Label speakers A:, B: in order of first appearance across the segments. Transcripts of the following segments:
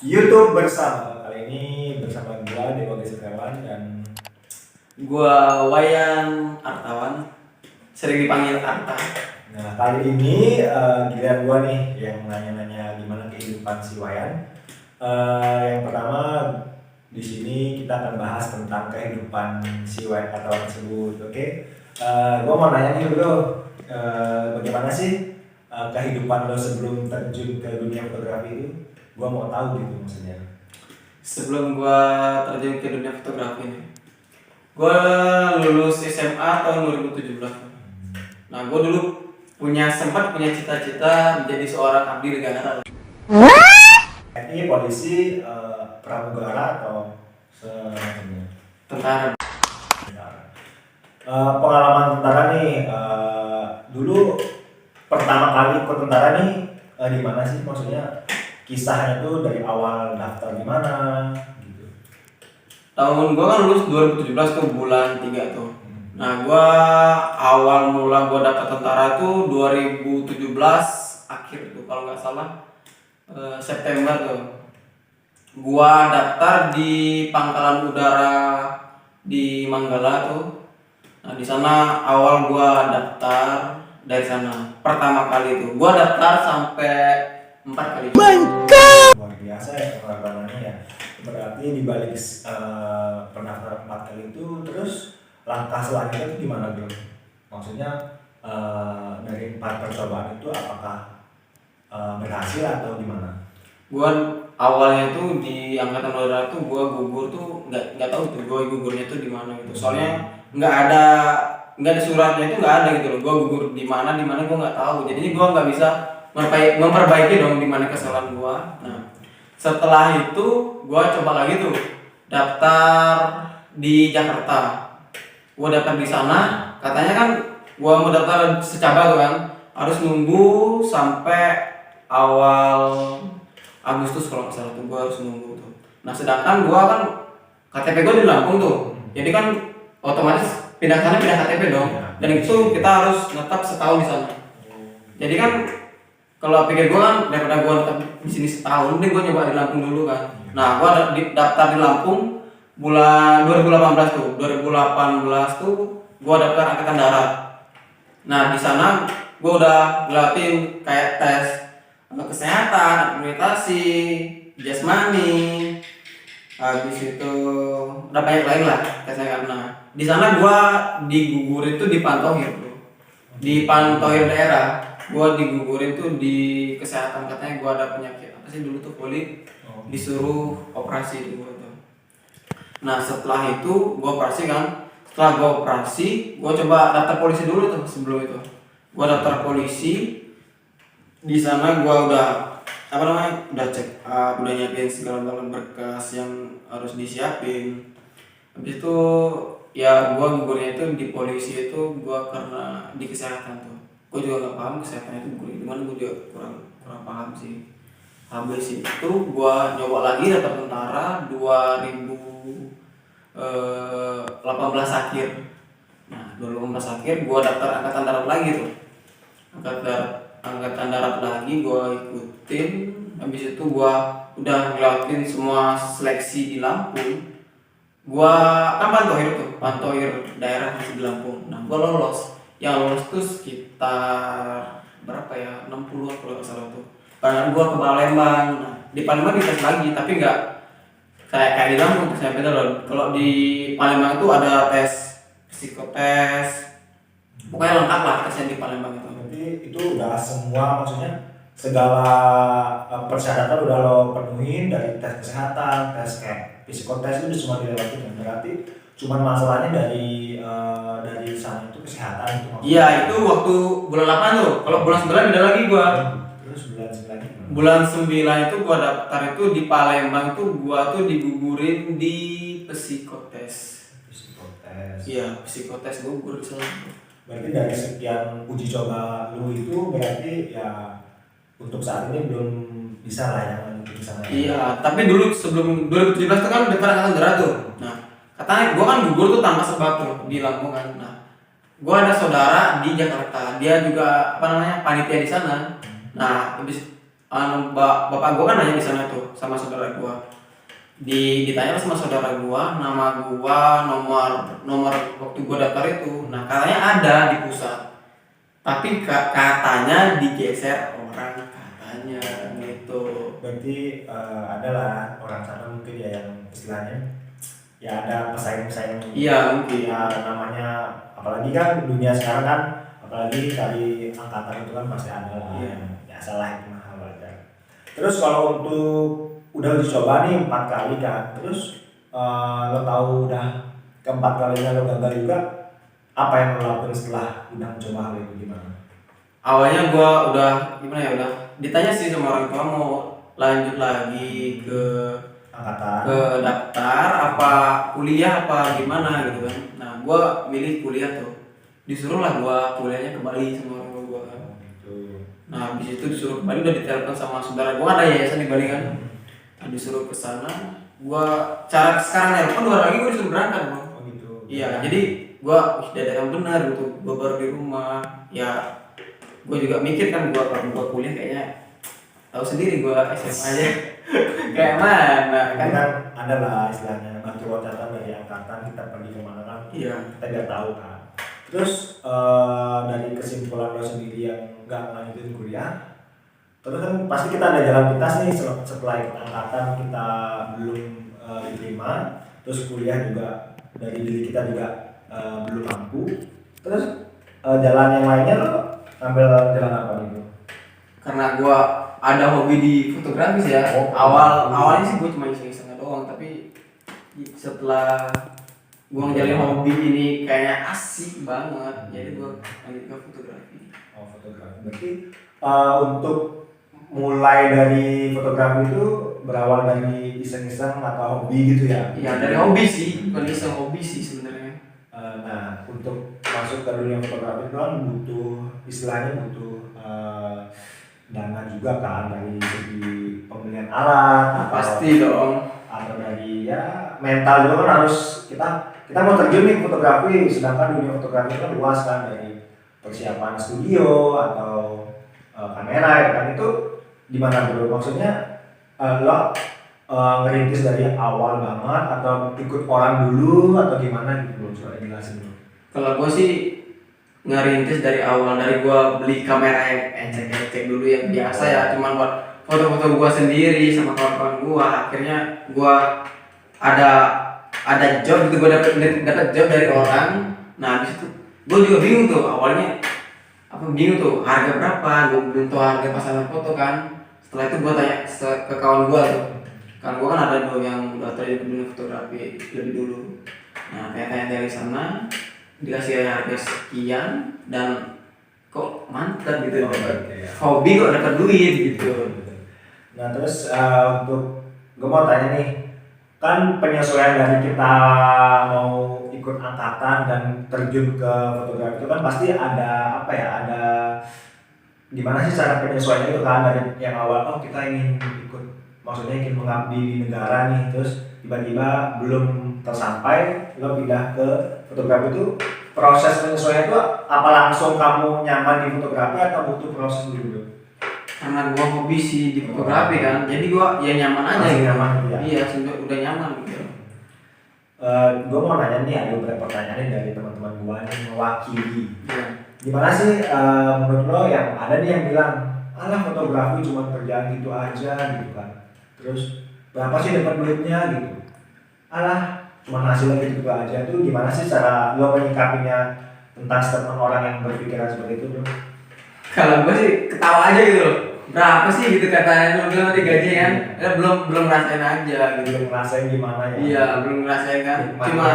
A: YouTube bersama. Kali ini bersama gua Dewa Gesetrawan dan
B: Gua Wayan Artawan, sering dipanggil Arta.
A: nah kali ini giliran gua nih yang nanya-nanya gimana kehidupan si Wayan. Yang pertama di sini kita akan bahas tentang kehidupan si Wayan Artawan tersebut. Oke. Gua mau nanya nih bro, bagaimana sih kehidupan lo sebelum terjun ke dunia fotografi itu? Gua mau tahu gitu maksudnya.
B: Sebelum gua terjun ke dunia fotografi ini, gua lulus SMA tahun 2017. Nah, gua dulu sempat punya cita-cita menjadi seorang abdi negara.
A: Ini polisi, pramugara atau semacamnya?
B: Tentara.
A: Pengalaman tentara nih, dulu pertama kali ikut tentara nih di mana sih, maksudnya kisahnya tuh dari awal daftar di mana gitu.
B: Tahun gua kan lulus 2017 tuh bulan 3 tuh. Nah, gua awal mula gua daftar tentara tuh 2017 akhir tuh kalau nggak salah September tuh. Gua daftar di Pangkalan Udara di Manggala tuh. Nah, di sana awal gua daftar dari sana. Pertama kali itu gua daftar sampai 4 kali.
A: Luar biasa ya pengalamannya ya. Berarti di balik pendaftaran 4 kali itu, terus langkah selanjutnya itu gimana bro? Maksudnya dari 4 percobaan itu apakah berhasil atau gimana?
B: Gua awalnya tuh di angkatan udara tuh gua gugur tuh nggak tahu tuh gua gugurnya tuh di mana gitu. Soalnya nggak ada suratnya itu, nggak ada gitu loh. Gua gugur di mana gua nggak tahu. Jadinya gua nggak bisa memperbaiki dong di mana kesalahan gua. Nah, setelah itu gua coba lagi tuh daftar di Jakarta. Gua daftar di sana, katanya kan gua mau daftar secaba tuh kan, harus nunggu sampai awal Agustus kalau nggak salah tuh, gua harus nunggu tuh. Nah, sedangkan gua kan KTP gua di Lampung tuh, jadi kan otomatis pindah sana pindah KTP dong, dan itu kita harus tetap setahun di sana. Jadi kan kalau pikir gua kan daripada gua tetap di sini setahun, mending gua nyoba di Lampung dulu kan. Nah, gua daftar di Lampung bulan 2018 tuh. 2018 tuh gua daftar angkatan darat. Nah, di sana gua udah ngelatin kayak tes kesehatan, administrasi, jasmani, habis itu udah banyak lain lah tesnya. Karena di sana gua digugurin tuh di Pantohir bro, di Pantohir daerah. Gua digugurin tuh di kesehatan, katanya gua ada penyakit apa sih dulu tuh polip, disuruh operasi gua tuh. Nah, setelah itu gua operasi kan. Setelah gua operasi, gua coba daftar polisi dulu tuh. Sebelum itu gua daftar polisi. Di sana gua udah udah cek up, udah nyiapin segala berkas yang harus disiapin. Habis itu ya gua gugurnya itu di polisi itu gua karena di kesehatan tuh. Gua juga nggak paham kesehatan itu gugur gimana, gua juga kurang paham sih. Habis itu gua nyoba lagi daftar tentara 2018 akhir. Nah, 2018 akhir gua daftar angkatan darat lagi tuh. Angkatan darat lagi gua ikutin. Habis itu gua udah ngelewatin semua seleksi di Lampung. Gua kan Pantohir daerah di Lampung. Nah, gua lolos. Yang lolos tuh sekitar berapa ya? 60 kalau nggak salah tuh. Karena gua ke Palembang. Nah, di Palembang dites lagi, tapi nggak kayak di Lampung tesnya beda loh. Kalau di Palembang tuh ada tes psikotes. Pokoknya lengkap lah tesnya di Palembang itu.
A: Itu udah semua, maksudnya segala persyaratan udah lo penuhin, dari tes kesehatan, tes kayak psikotes itu semua dilewatin. Berarti cuman masalahnya dari sana itu kesehatan itu.
B: Iya, itu waktu bulan 8 tuh. Kalau bulan 9 beda lagi gua.
A: Terus
B: Bulan 9 itu gua daftar itu di Palembang tuh, gua tuh digugurin di psikotes. Iya, psikotes gugur di sana.
A: Berarti dari sekian uji coba lu itu berarti ya untuk saat ini belum bisa lah yang lanjut ke sana.
B: Iya, tapi dulu sebelum 2017 itu kan daftar angkatan darat tuh. Nah, katanya gua kan gugur tuh tanpa sebab tuh di Lampung kan. Nah, gua ada saudara di Jakarta, dia juga panitia di sana. Nah, habis bapak gua kan nanya di sana tuh sama saudara gua. Ditanya sama saudara gua, nama gua, nomor waktu gua daftar itu. Nah, katanya ada di pusat. Tapi katanya digeser orang katanya gitu.
A: Berarti adalah orang sana mungkin ya yang istilahnya ya ada pesaing-pesaing.
B: Iya, mungkin.
A: Ya namanya apalagi kan dunia sekarang kan, apalagi dari angkatan itu kan masih ada lah.
B: Iya.
A: Ya salah itu mah wajar. Terus kalau untuk udah dicoba nih 4 kali kan, terus lo tahu udah keempat kalinya lo gagal juga, apa yang lo lakukan setelah udah mencoba hal itu gimana?
B: Awalnya gua udah gimana ya, udah ditanya sih sama orang tua mau lanjut lagi ke
A: Angkatan.
B: daftar apa kuliah apa gimana gitu kan. Nah, gua milih kuliah tuh. Disuruh lah gua kuliahnya ke Bali sama orang tua gua kan.
A: Oh, gitu.
B: Nah, habis itu disuruh ke Bali, udah ditelepon sama saudara gua, ada yayasan di Bali kan. Nah, disuruh ke sana, gua cara sekarang nelpon 2 hari lagi gua disuruh berangkat, Bang.
A: Oh gitu.
B: Iya, jadi gua udah yang benar gitu. Gua baru di rumah. Ya, gua juga mikir kan kalau gua kuliah kayaknya tahu sendiri gua SMA aja. Kayak mana
A: Kan
B: kan?
A: ada lah istilahnya batu loncatan dari angkatan kita pergi kemana kan,
B: Iya.
A: kita nggak tahu kan. Terus dari kesimpulan lo sendiri yang nggak melanjutin kuliah, terus kan pasti kita ada jalan pintas nih setelah ikut angkatan kita belum diterima, terus kuliah juga dari diri kita juga belum mampu. Terus jalan yang lainnya lo ambil jalan apa gitu?
B: Karena gua ada hobi di fotografi sih ya.
A: Oh,
B: Awalnya sih gua cuma iseng-iseng doang, tapi setelah gua ngejalin hobi ini kayaknya asik banget, jadi gua lanjut ke fotografi.
A: Oh, fotografi. Berarti untuk mulai dari fotografi itu berawal dari iseng-iseng atau hobi gitu ya?
B: Ya dari hobi sih, bukan iseng, hobi sih sebenarnya.
A: Nah, untuk masuk ke dunia fotografi itu kan butuh istilahnya butuh dana juga kan, dari segi pembelian alat
B: Pasti dong.
A: atau dari ya mental juga kan, harus kita mau terjun nih fotografi, sedangkan dunia fotografi kan luas kan, dari persiapan studio atau kamera ya kan. Itu gimana bro, maksudnya lo ngerintis dari awal banget atau ikut orang dulu atau gimana gitu bro, coba jelasin bro.
B: Kalau gua sih ngerintis dari awal, dari gua beli kamera yang ecek-ecek dulu yang biasa ya, cuman buat foto-foto gua sendiri sama kawan-kawan gua. Akhirnya gua ada job gitu, gua dapat job dari orang. Nah, habis itu gua juga bingung tuh awalnya, bingung tuh harga berapa, gua belum tahu harga pasangan foto kan. Setelah itu gua tanya ke kawan gua tuh, kan gua kan ada tuh yang udah terjun ke dunia fotografi lebih dulu. Nah, tanya dari sana, dikasih harga sekian dan kok mantap gitu.
A: Okay, ya.
B: Hobi kok dapat duit gitu.
A: Nah terus untuk gue mau tanya nih, kan penyesuaian dari kita mau ikut angkatan dan terjun ke fotografi itu kan pasti ada apa ya, ada gimana sih cara penyesuaiannya itu kan, dari yang awal oh kita ingin ikut, maksudnya ingin mengabdi di negara nih, terus tiba-tiba belum tersampai lo pindah ke fotografi. Itu proses penyesuaian itu apa langsung kamu nyaman di fotografi atau butuh proses dulu?
B: Karena gua hobi sih di fotografi kan, jadi gua ya nyaman aja.
A: Masih
B: gitu.
A: nyaman gitu ya?
B: Iya, sudah udah nyaman gitu.
A: Gue mau nanya nih, ada beberapa pertanyaan nih dari teman-teman gue nih mewakili.
B: Iya.
A: Gimana sih menurut lo, yang ada nih yang bilang alah fotografi cuma kerjaan gitu aja gitu kan, terus berapa sih dapat duitnya gitu, alah cuma hasilnya gitu aja. Tuh gimana sih cara lo menyikapinya tentang statement orang yang berpikiran seperti itu bro?
B: Kalau gua sih ketawa aja gitu loh. Berapa sih gitu katanya, lo bilang tadi gaji kan? Belum ngerasain aja gitu.
A: Belum ngerasain gimana ya?
B: Iya, belum ngerasain kan.
A: Nikmatnya.
B: Cuma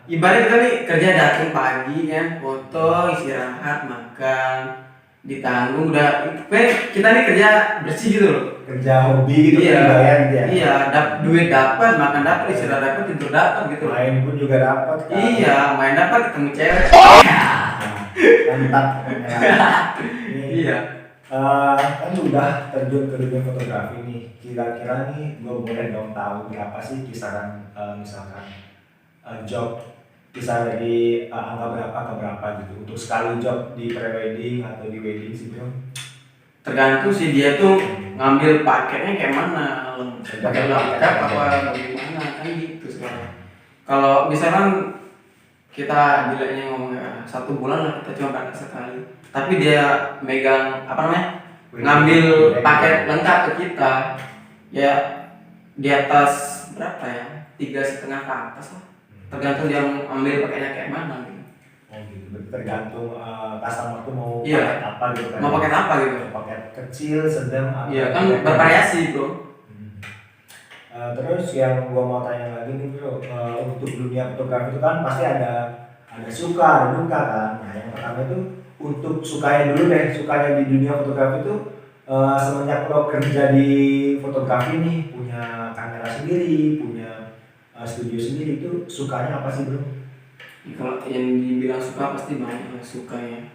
B: ibaratnya kita nih kerja datang pagi kan, foto, istirahat, makan, ditanggung, udah kita nih kerja bersih gitu loh.
A: Kerja hobi gitu,
B: Iya.
A: dibayar gitu ya?
B: Iya, duit dapat, makan dapat, istirahat dapat, tidur dapat gitu loh.
A: Main pun juga dapat kan?
B: Iya, main dapat, ketemu cewek.
A: Mantap.
B: Iya.
A: Kan sudah terjun ke dunia fotografi nih, kira-kira nih gue boleh dong tahu berapa sih kisaran misalkan job, kisar dari angka berapa ke berapa gitu untuk sekali job di pre-wedding atau di wedding sih bro?
B: Tergantung sih dia tuh ngambil paketnya kayak mana, pakai lengkap apa bagaimana kan gitu sekarang. Kalau misalkan kita gilanya ngomong ya 1 bulan lah kita cuma pakai sekali, tapi dia megang apa namanya ngambil paket lengkap ke kita ya di atas berapa ya 3,5 ke atas lah, tergantung dia ambil paketnya kayak mana gitu.
A: Oh gitu, berarti tergantung customer tuh mau
B: Iya.
A: paket apa gitu kan.
B: Mau paket apa gitu.
A: Paket kecil, sedang,
B: Iya kan bervariasi bro.
A: Terus yang gua mau tanya lagi nih bro, untuk dunia fotografi itu kan pasti ada suka, ada duka kan. Nah yang pertama itu untuk sukanya dulu deh, sukanya di dunia fotografi itu semenjak lo kerja di fotografi nih, punya kamera sendiri, punya studio sendiri, itu sukanya apa sih bro?
B: Ya, kalau yang dibilang suka pasti banyak lah sukanya.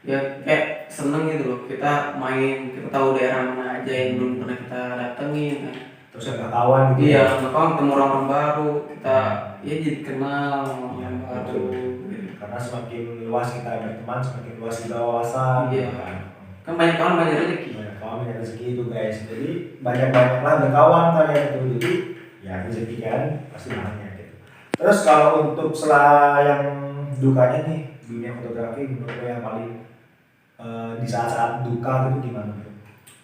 B: Ya kayak seneng gitu loh, kita main, kita tahu daerah mana aja yang belum pernah kita datengin kan.
A: Terus ada kawan gitu.
B: Iya, kawan ketemu orang baru, kita ya jadi kenal sama orang baru. Gitu.
A: Karena semakin luas kita berteman, semakin luas juga wawasan.
B: Iya.
A: Gitu kan.
B: Kan banyak kawan banyak rezeki.
A: Banyak kawan banyak rezeki itu guys. Jadi banyak-banyaklah berkawan kalian itu. Jadi ya rezeki kan pasti banyak gitu. Terus kalau untuk yang dukanya nih dunia fotografi, menurut lo yang paling di saat-saat duka itu gimana bro?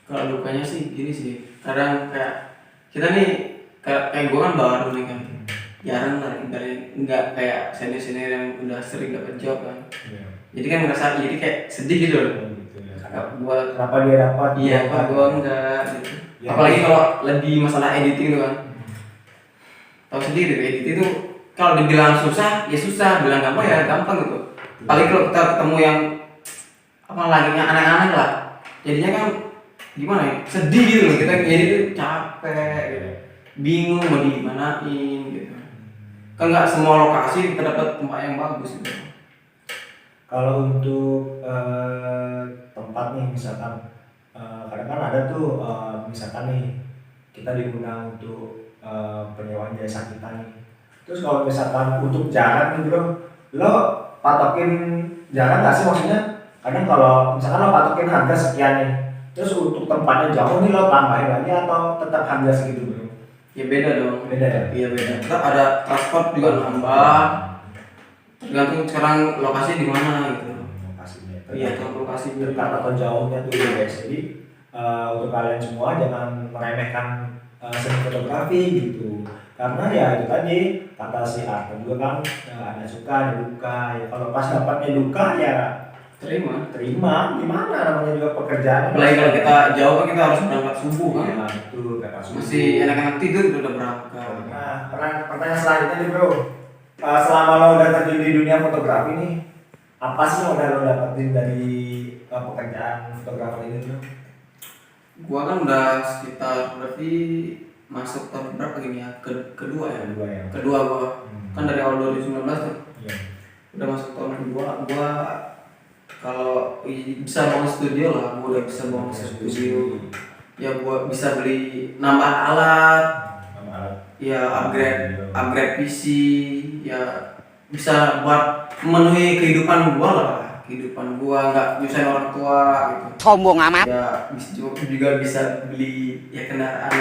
B: Kalau dukanya sih gini sih, kadang kayak kita nih kayak gue kan baru nih kan, jarang lah dari nggak kayak senior yang udah sering dapat job kan.
A: Iya.
B: Jadi kan ngerasa jadi kayak sedih gitu loh.
A: Gitu ya.
B: Buat
A: Kenapa dia dapat?
B: iya kok gue enggak gitu.
A: Ya.
B: Apalagi kalau lebih masalah editing tuh kan. Tahu sendiri editing itu kalau dibilang susah ya susah, bilang gampang ya gampang gitu. Apalagi kalau kita ketemu yang apa lagi yang aneh-aneh lah, jadinya kan gimana ya, sedih gitu loh, kita jadi capek gitu. Bingung mau dimanain gitu kan, nggak semua lokasi kita dapat tempat yang bagus gitu.
A: Kalau untuk tempat nih misalkan kadang kan ada tuh misalkan nih kita diundang untuk penyewaan jasa kita nih. Terus kalau misalkan untuk jarak nih bro, lo patokin jarak nggak sih, maksudnya kadang kalau misalkan lo patokin harga sekian nih, terus untuk tempatnya jauh nih lo tambahin lagi atau tetap harga segitu bro?
B: Ya beda dong.
A: Beda ya?
B: Iya beda. Kita ada transport juga nambah, tergantung sekarang lokasi di mana gitu.
A: Lokasinya.
B: Iya, lokasi
A: Dekat atau jauhnya tuh ya guys. Jadi untuk kalian semua jangan meremehkan seni fotografi gitu. Karena ya itu tadi kata si Arthur juga kan ada suka ada duka. Ya kalau pas dapatnya duka ya terima gimana, namanya juga pekerjaan.
B: Apalagi kalau kita jauh kan kita harus berangkat subuh kan.
A: Ya betul, berangkat subuh.
B: Masih enak-enak tidur udah berangkat.
A: Nah, pertanyaan selanjutnya nih bro, selama lo udah terjun di dunia fotografi nih, apa sih yang udah lo dapetin dari pekerjaan fotografer ini bro?
B: Gua kan udah sekitar berarti masuk tahun berapa gini ya? Kedua ya. Kedua gua. Kan dari awal 2019 tuh.
A: Iya.
B: Udah masuk tahun kedua, gua kalau bisa bangun studio lah, gua udah bisa bangun studio. Ya gua bisa beli nambah alat, ya upgrade PC, ya bisa buat memenuhi kehidupan gua lah. Kehidupan gua nggak nyusahin orang tua gitu.
C: Sombong amat.
B: Ya juga bisa beli ya kendaraan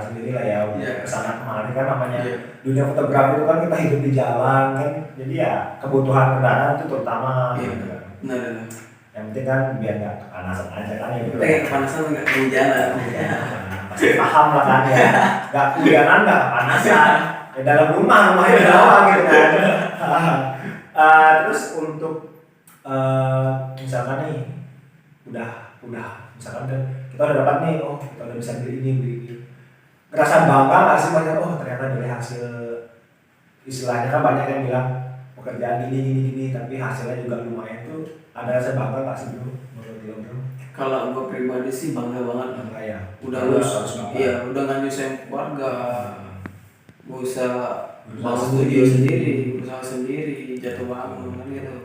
A: Sendiri lah ya,
B: Iya.
A: kesana kemari kan namanya.
B: Iya.
A: Dunia fotografi itu kan kita hidup di jalan kan, jadi ya kebutuhan kendaraan itu terutama.
B: Iya,
A: gitu kan.
B: benar.
A: Yang penting kan biar nggak kepanasan aja kan ya bro.
B: Kayak kepanasan nggak kehujanan.
A: Pasti paham lah kan ya, nggak kehujanan nggak kepanasan. Ya dalam rumahnya doang gitu kan. Terus untuk misalkan nih udah misalkan kita udah dapat nih, oh kita udah bisa beli ini, ngerasa bangga nggak sih banyak, oh ternyata dari hasil, istilahnya kan banyak yang bilang pekerjaan ini tapi hasilnya juga lumayan tuh, ada rasa bangga nggak sih bro menurut lo bro?
B: Kalau gue pribadi sih bangga banget.
A: Bangga ya,
B: Udah udah nggak nyusahin keluarga, gue bisa bangun studio sendiri, usaha sendiri, jatuh bangun kan gitu.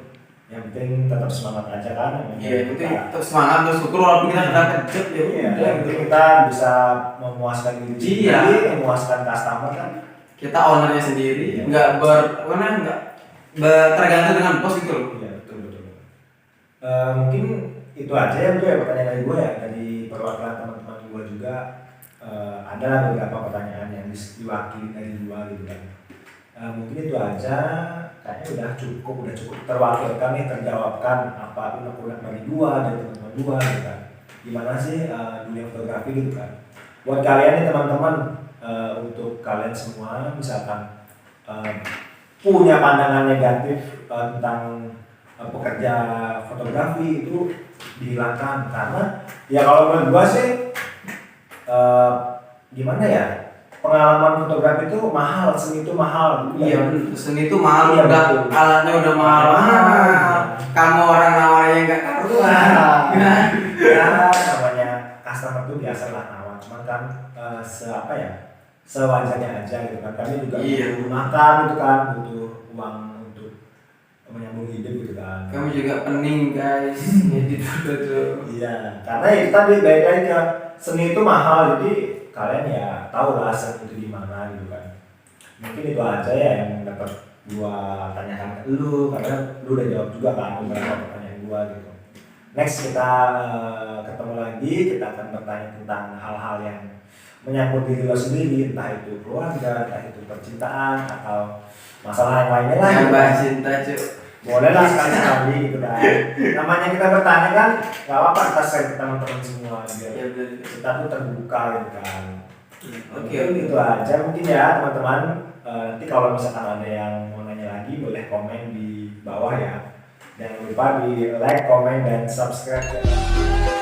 A: Yang penting tetap semangat aja kan.
B: Iya, yang penting tetap semangat, bersyukur walaupun kita nggak kerja ya
A: Iya,
B: udah
A: yang
B: gitu.
A: penting kita bisa memuaskan diri
B: Iya.
A: sendiri, memuaskan customer kan.
B: Kita ownernya sendiri,
A: Iya.
B: nggak tergantung dengan bos gitu loh.
A: Iya betul. Mungkin itu aja ya bro ya pertanyaan dari gue ya, dari perwakilan teman-teman gua juga ada beberapa pertanyaan yang diwakili dari gua gitu kan. Mungkin itu aja, kayaknya udah cukup terwakilkan nih, terjawabkan apa unek-unek dari gua, dari teman-teman gua gitu kan. Gimana sih dunia fotografi gitu kan. Buat kalian nih teman-teman, untuk kalian semua misalkan punya pandangan negatif tentang pekerja fotografi itu dihilangkan, karena ya kalau menurut gua sih gimana ya, pengalaman fotografi itu mahal, seni itu mahal gitu
B: Iya,
A: kan.
B: seni itu mahal,
A: Iya,
B: udah
A: betul.
B: alatnya udah mahal. Kamu orang nawarnya nggak karuan.
A: Wah, ya namanya customer tuh biasa lah nawar, cuman kan apa ya, sewajarnya aja gitu kan. Kami juga
B: Iya.
A: butuh makan gitu kan, butuh uang untuk menyambung hidup gitu kan.
B: Kamu juga pening guys, ngedit foto tuh.
A: Iya, karena itu tadi baik lagi ke seni itu mahal, jadi kalian ya tahu lah seni itu gimana gitu kan. Mungkin itu aja ya yang dapat gua tanyakan ke lu, karena lu udah jawab juga kan beberapa pertanyaan gua gitu. Next kita ketemu lagi, kita akan bertanya tentang hal-hal yang menyangkut diri lo sendiri, entah itu keluarga, entah itu percintaan, atau masalah yang lainnya lah.
B: Yang
A: gitu
B: bahas
A: kan.
B: cinta cuy.
A: Boleh lah sekali-sekali gitu kan. Namanya kita bertanya kan, gak apa-apa kita share ke teman-teman semua biar
B: Ya benar.
A: kita tuh terbuka gitu kan.
B: Oke.
A: Itu aja mungkin ya teman-teman. Nanti kalau misalkan ada yang mau nanya lagi, boleh komen di bawah ya. Jangan lupa di like, komen, dan subscribe channel.